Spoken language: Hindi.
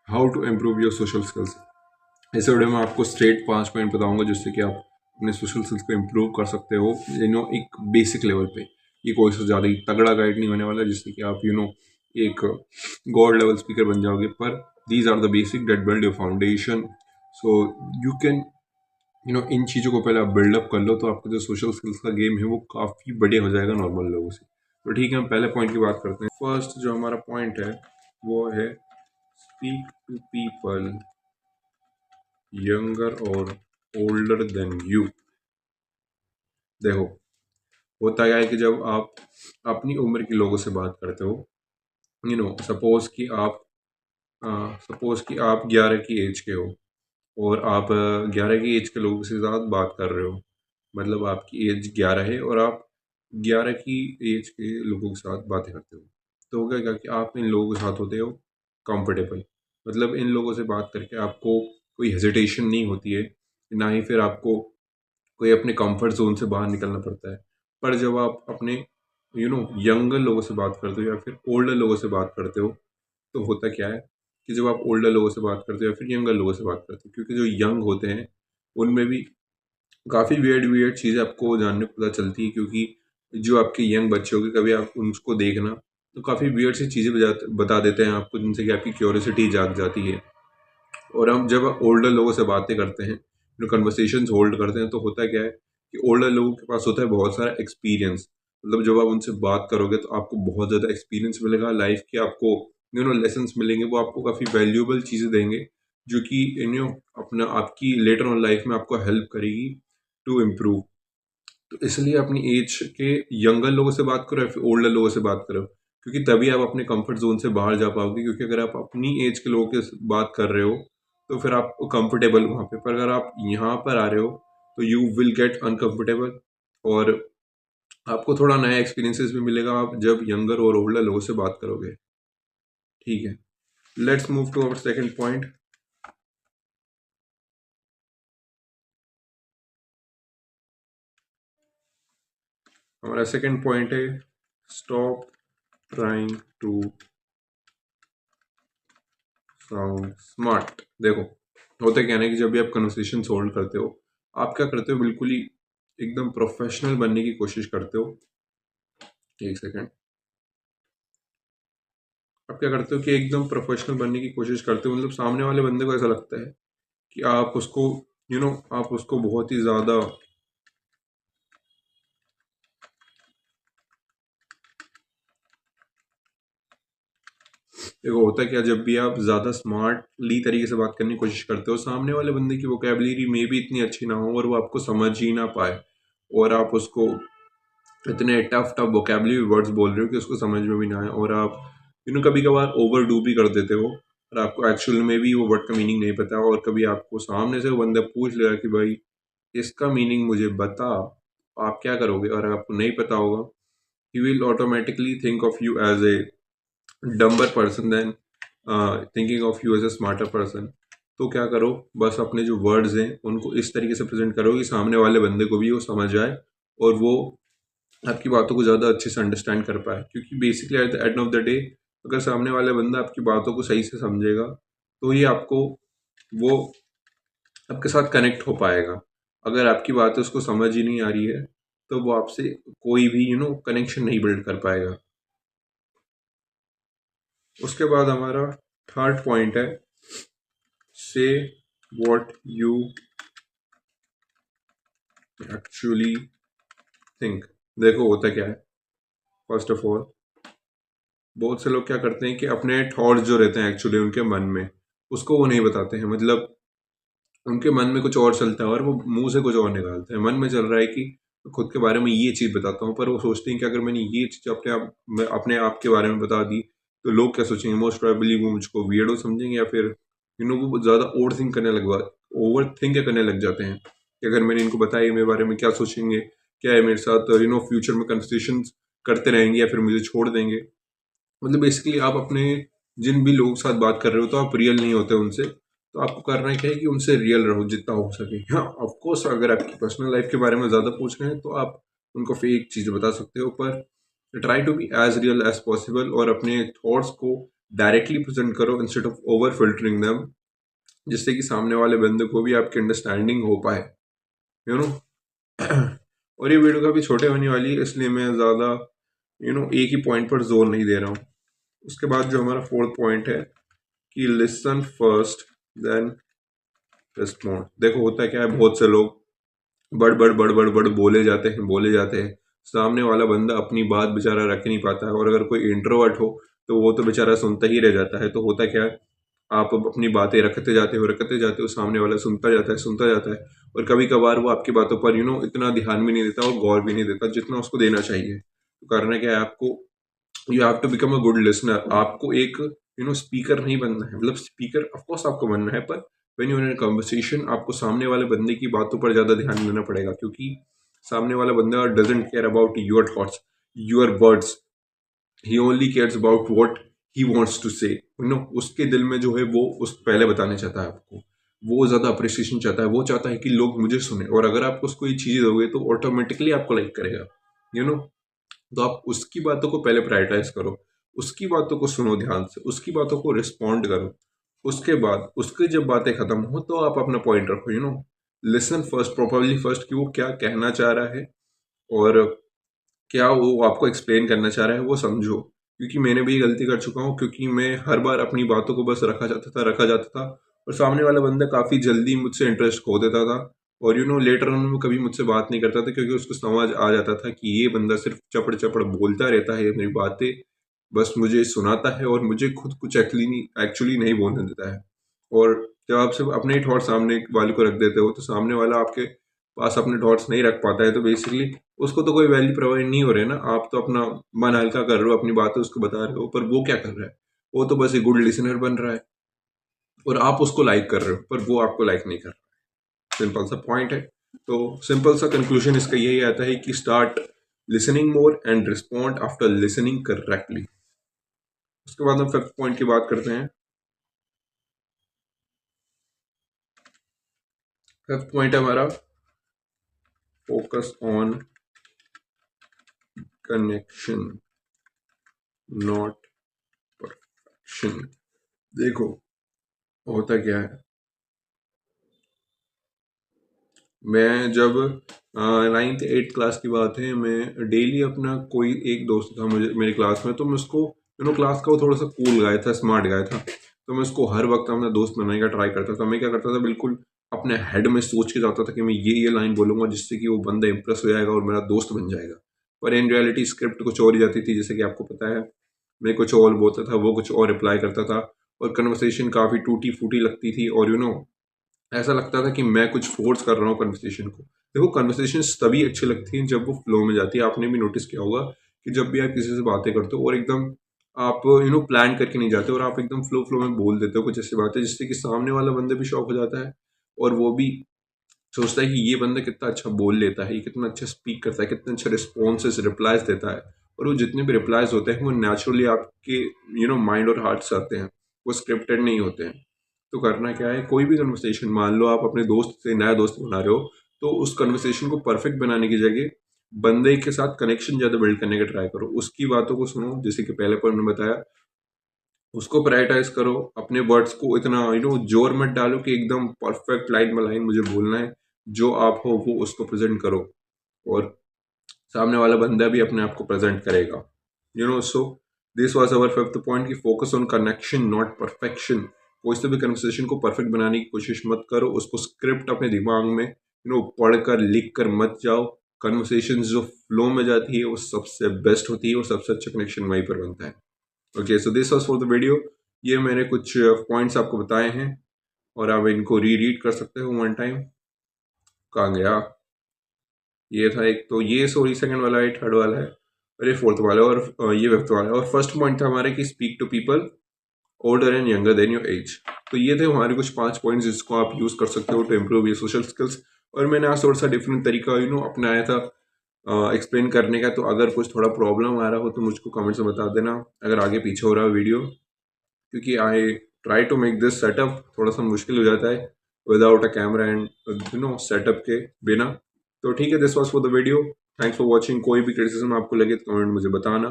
How to improve your social skills. इस वीडियो में आपको स्ट्रेट 5 पॉइंट बताऊंगा जिससे कि आप अपने सोशल स्किल्स को इम्प्रूव कर सकते हो एक बेसिक लेवल पे। ये कोई सा ज़्यादा ही तगड़ा गाइड नहीं होने वाला जिससे कि आप एक गॉड लेवल स्पीकर बन जाओगे, पर these are the basic that build your foundation. So you can इन चीज़ों को पहले आप बिल्डअप कर लो तो आपका जो सोशल स्किल्स का गेम है वो काफ़ी बढ़िया हो जाएगा नॉर्मल लोगों से। तो ठीक है, हम पहले पॉइंट की बात करते हैं। फर्स्ट जो हमारा पॉइंट है वो है स्पीक टू पीपल यंगर और ओल्डर देन यू। देखो, होता क्या है कि जब आप अपनी उम्र के लोगों से बात करते हो, सपोज कि आप 11 की एज के हो और आप 11 की एज के लोगों के साथ बात कर रहे हो, मतलब आपकी एज 11 है और आप 11 की एज के लोगों के साथ बातें करते हो। तो होगा क्या कि आप इन लोगों के साथ होते हो कंफर्टेबल, मतलब इन लोगों से बात करके आपको कोई हेजिटेशन नहीं होती है, ना ही फिर आपको कोई अपने कंफर्ट जोन से बाहर निकलना पड़ता है। पर जब आप अपने यंगर लोगों से बात करते हो या फिर ओल्डर लोगों से बात करते हो, तो होता क्या है कि जब आप ओल्डर लोगों से बात करते हो या फिर यंगर लोगों से बात करते हो, क्योंकि जो यंग होते हैं उनमें भी काफ़ी वियर्ड वियर्ड चीज़ें आपको जानने को पता चलती है, क्योंकि जो आपके यंग बच्चे होंगे कभी आप उनको देखना तो काफ़ी वियर्ड सी चीज़ें बता देते हैं आपको, जिनसे कि आपकी क्यूरियोसिटी जाग जाती है। और हम जब ओल्डर लोगों से बातें करते हैं, जो कन्वर्सेशंस होल्ड करते हैं, तो होता क्या है कि ओल्डर लोगों के पास होता है बहुत सारा एक्सपीरियंस। मतलब जब आप उनसे बात करोगे तो आपको बहुत ज़्यादा एक्सपीरियंस मिलेगा लाइफ के, आपको लेसन्स मिलेंगे, वो आपको काफ़ी वैल्यूएबल चीज़ें देंगे जो कि अपना आपकी लेटर ऑन लाइफ में आपको हेल्प करेगी टू इम्प्रूव। तो इसलिए अपनी एज के यंगर लोगों से बात करो या फिर ओल्डर लोगों से बात करो, क्योंकि तभी आप अपने कंफर्ट जोन से बाहर जा पाओगे। क्योंकि अगर आप अपनी एज के लोगों के बात कर रहे हो तो फिर आप कंफर्टेबल वहाँ पे, पर अगर आप यहाँ पर आ रहे हो तो यू विल गेट अनकंफर्टेबल और आपको थोड़ा नया एक्सपीरियंसेस भी मिलेगा आप जब यंगर और ओल्डर लोगों से बात करोगे। ठीक है, let's move to our second point. हमारा सेकंड पॉइंट है stop trying to sound smart. देखो, होता क्या है ना कि जब भी आप कन्वर्सेशन होल्ड करते हो, आप क्या करते हो, बिल्कुल ही एकदम प्रोफेशनल बनने की कोशिश करते हो। एक सेकेंड। आप क्या करते हो कि एकदम प्रोफेशनल बनने की कोशिश करते हो, मतलब सामने वाले बंदे को ऐसा लगता है कि आप उसको आप उसको बहुत ही ज़्यादा देखो, होता है क्या, जब भी आप ज़्यादा स्मार्टली तरीके से बात करने की कोशिश करते हो, सामने वाले बंदे की वोकेबलरी में भी इतनी अच्छी ना हो और वो आपको समझ ही ना पाए, और आप उसको इतने टफ टफ वोकेबलरी वर्ड्स बोल रहे हो कि उसको समझ में भी ना आए, और आप कभी कभार ओवर डू भी कर देते हो और आपको एक्चुअल में भी वो वर्ड का मीनिंग नहीं पता, और कभी आपको सामने से वो बंदा पूछ लेगा कि भाई इसका मीनिंग मुझे बता, आप क्या करोगे? और अगर आपको नहीं पता होगा, he will automatically think of you as a dumber person than thinking of you as a smarter person. तो क्या करो, बस अपने जो वर्ड्स हैं उनको इस तरीके से प्रेजेंट करो कि सामने वाले बंदे को भी वो समझ आए और वो आपकी बातों को ज़्यादा अच्छे से अंडरस्टैंड कर पाए। क्योंकि basically at the end of the day, अगर सामने वाला बंदा आपकी बातों को सही से समझेगा तो ही आपको वो आपके साथ कनेक्ट हो पाएगा। अगर आपकी बातें उसको समझ ही नहीं आ रही है तो वो आपसे कोई भी कनेक्शन नहीं बिल्ड कर पाएगा। उसके बाद हमारा थर्ड पॉइंट है से व्हाट यू एक्चुअली थिंक। देखो, होता क्या है, फर्स्ट ऑफ ऑल बहुत से लोग क्या करते हैं कि अपने थॉट्स जो रहते हैं एक्चुअली उनके मन में, उसको वो नहीं बताते हैं। मतलब उनके मन में कुछ और चलता है और वो मुंह से कुछ और निकालते हैं। मन में चल रहा है कि खुद के बारे में ये चीज़ बताता हूँ, पर वो सोचते हैं कि अगर मैंने ये चीज़ अपने आप के बारे में बता दी तो लोग क्या सोचेंगे। मोस्ट प्रोबेबली वो मुझको वियर्डो समझेंगे या फिर वो ज़्यादा ओवर थिंक करने लग जाते हैं कि अगर मैंने इनको बताया मेरे बारे में क्या सोचेंगे, क्या है मेरे साथ फ्यूचर में कन्वर्सेशन करते रहेंगे या फिर मुझे छोड़ देंगे। मतलब बेसिकली आप अपने जिन भी लोगों के साथ बात कर रहे हो तो आप रियल नहीं होते उनसे, तो आपको करना क्या है कि उनसे रियल रहो जितना हो सके। हाँ, ऑफ कोर्स अगर आपकी पर्सनल लाइफ के बारे में ज़्यादा पूछ रहे हैं तो आप उनको फेक चीज़ें बता सकते हो, पर try to be as real as possible और अपने थॉट्स को डायरेक्टली प्रेजेंट करो instead of over filtering them, जिससे कि सामने वाले बंदे को भी आपकी अंडरस्टैंडिंग हो पाए, यू नो। और ये वीडियो काफ़ी छोटे होने वाली है, इसलिए मैं ज़्यादा एक ही पॉइंट पर जोर नहीं दे रहा हूँ। उसके बाद जो हमारा फोर्थ पॉइंट है कि लिसन फर्स्ट देन रिस्पॉन्ड। देखो होता क्या है, बहुत से लोग बड़ बोले जाते हैं, सामने वाला बंदा अपनी बात बेचारा रख नहीं पाता है, और अगर कोई इंट्रोवर्ट हो तो वो तो बेचारा सुनता ही रह जाता है। तो होता क्या है, आप अपनी बातें रखते जाते हो, सामने वाला सुनता जाता है, और कभी कभार वो आपकी बातों पर इतना ध्यान भी नहीं देता और गौर भी नहीं देता जितना उसको देना चाहिए। तो करना क्या है आपको, you have to become a good listener. आपको एक स्पीकर नहीं बनना है, मतलब स्पीकर ऑफकोर्स आपको बनना है, पर when you in a conversation आपको सामने वाले बंदे की बातों पर ज़्यादा ध्यान देना पड़ेगा, क्योंकि सामने वाला बंदा doesn't care about your thoughts, your words, he only cares about what he wants to say. उसके दिल में जो है वो उस पहले बताना चाहता है आपको, वो ज़्यादा अप्रिसिएशन चाहता है, वो चाहता है कि लोग मुझे सुने, और अगर आप उसको ये चीज़ दोगे तो ऑटोमेटिकली आपको लाइक करेगा, यू नो। तो आप उसकी बातों को पहले प्रायोरिटाइज करो, उसकी बातों को सुनो ध्यान से, उसकी बातों को रिस्पॉन्ड करो। उसके बाद उसकी जब बातें खत्म हो तो आप अपना पॉइंट रखो, लिसन फर्स्ट, प्रॉपरली फर्स्ट, कि वो क्या कहना चाह रहा है और क्या वो आपको एक्सप्लेन करना चाह रहा है वो समझो। क्योंकि मैंने भी ये गलती कर चुका हूँ, क्योंकि मैं हर बार अपनी बातों को बस रखा जाता था, और सामने वाला बंदा काफ़ी जल्दी मुझसे इंटरेस्ट खो देता था, और लेटर ऑन वो कभी मुझसे बात नहीं करता था, क्योंकि उसको समझ आ जाता था कि ये बंदा सिर्फ चपड़ चपड़ बोलता रहता है, मेरी बातें बस मुझे सुनाता है और मुझे खुद कुछ एक्चुअली नहीं बोलने देता है। और जब आप सिर्फ अपने ही थॉट सामने वाले को रख देते हो, तो सामने वाला आपके पास अपने थॉट्स नहीं रख पाता है, तो बेसिकली उसको तो कोई वैल्यू प्रोवाइड नहीं हो रही है ना। आप तो अपना मन हल्का कर रहे हो, अपनी बातें उसको बता रहे हो, पर वो क्या कर रहा है, वो तो बस एक गुड लिसनर बन रहा है, और आप उसको लाइक कर रहे हो पर वो आपको लाइक नहीं कर रहा। सिंपल सा पॉइंट है। तो सिंपल सा कंक्लूजन इसका यही आता है कि start listening more and respond after listening correctly. उसके बाद हम फिफ्थ पॉइंट की बात करते हैं। फिफ्थ पॉइंट है हमारा focus on connection not perfection. देखो होता क्या है, मैं जब 9th 8th क्लास की बात है, मैं डेली अपना कोई एक दोस्त था मुझे मेरी क्लास में, तो मैं उसको क्लास का वो थोड़ा सा कूल गाया था, स्मार्ट गाया था, तो मैं उसको हर वक्त अपना दोस्त बनाने का ट्राई करता था। मैं क्या करता था, बिल्कुल अपने हेड में सोच के जाता था कि मैं ये लाइन बोलूंगा जिससे कि वो बंदा इंप्रेस हो जाएगा और मेरा दोस्त बन जाएगा। पर इन रियलिटी स्क्रिप्ट कुछ और ही जाती थी, जैसे कि आपको पता है, मैं कुछ और बोलता था, वो कुछ और रिप्लाई करता था, और कन्वर्सेशन काफ़ी टूटी फूटी लगती थी, और ऐसा लगता था कि मैं कुछ फोर्स कर रहा हूँ कन्वर्सेशन को। देखो कन्वर्सेशन तभी अच्छी लगती हैं जब वो फ्लो में जाती है। आपने भी नोटिस किया होगा कि जब भी आप किसी से बातें करते हो और एकदम आप प्लान करके नहीं जाते, और आप एकदम फ्लो में बोल देते हो कुछ ऐसी बातें जिससे कि सामने वाला बंदा भी शॉक हो जाता है, और वो भी सोचता है कि ये बंदा कितना अच्छा बोल लेता है, ये कितना अच्छा स्पीक करता है, कितने अच्छे रिस्पॉन्सेस रिप्लाईज देता है। और वो जितने भी रिप्लाईज होते हैं वो नेचुरली आपके माइंड और हार्ट से आते हैं, वो स्क्रिप्टेड नहीं होते हैं। तो करना क्या है, कोई भी कन्वर्सेशन, मान लो आप अपने दोस्त से नया दोस्त बना रहे हो, तो उस कन्वर्सेशन को परफेक्ट बनाने की जगह बंदे के साथ कनेक्शन ज़्यादा बिल्ड करने का ट्राई करो, उसकी बातों को सुनो, जैसे कि पहले पर मैंने बताया, उसको प्रायोरिटाइज करो। अपने वर्ड्स को इतना जोर मत डालो कि एकदम परफेक्ट लाइन बाय लाइन मुझे बोलना है, जो आप हो वो उसको प्रेजेंट करो, और सामने वाला बंदा भी अपने आप को प्रेजेंट करेगा। So this was our fifth point की focus on connection not perfection. कोई से भी कन्वर्सेशन को परफेक्ट बनाने की कोशिश मत करो, उसको स्क्रिप्ट अपने दिमाग में पढ़कर लिख कर मत जाओ। कन्वर्सेशन जो फ्लो में जाती है वो सबसे बेस्ट होती है, और सबसे अच्छा कनेक्शन वहीं पर बनता है। Okay, so this was for the video. ये मैंने कुछ पॉइंट्स आपको बताए हैं, और आप इनको रीड कर सकते हो वन टाइम। कहाँ गया, ये था एक, तो ये सॉरी सेकंड वाला है, थर्ड वाला है, और ये फोर्थ वाला है, और ये फिफ्थ वाला है। और फर्स्ट पॉइंट था हमारे कि speak to people older and younger than your age. तो ये थे हमारे कुछ 5 पॉइंट्स जिसको आप यूज़ कर सकते हो to improve your social skills. और मैंने आज थोड़ा सा डिफरेंट तरीका अपनाया था एक्सप्लेन करने का। तो अगर कुछ थोड़ा प्रॉब्लम आ रहा हो तो मुझको कमेंट्स में बता देना, अगर आगे पीछे हो रहा है वीडियो, क्योंकि I try to make this setup थोड़ा सा मुश्किल हो जाता है without a camera and setup के बिना। तो ठीक है, this was for the video. Thanks for watching. कोई भी क्रिटिसिज्म आपको लगे तो कमेंट मुझे बताना।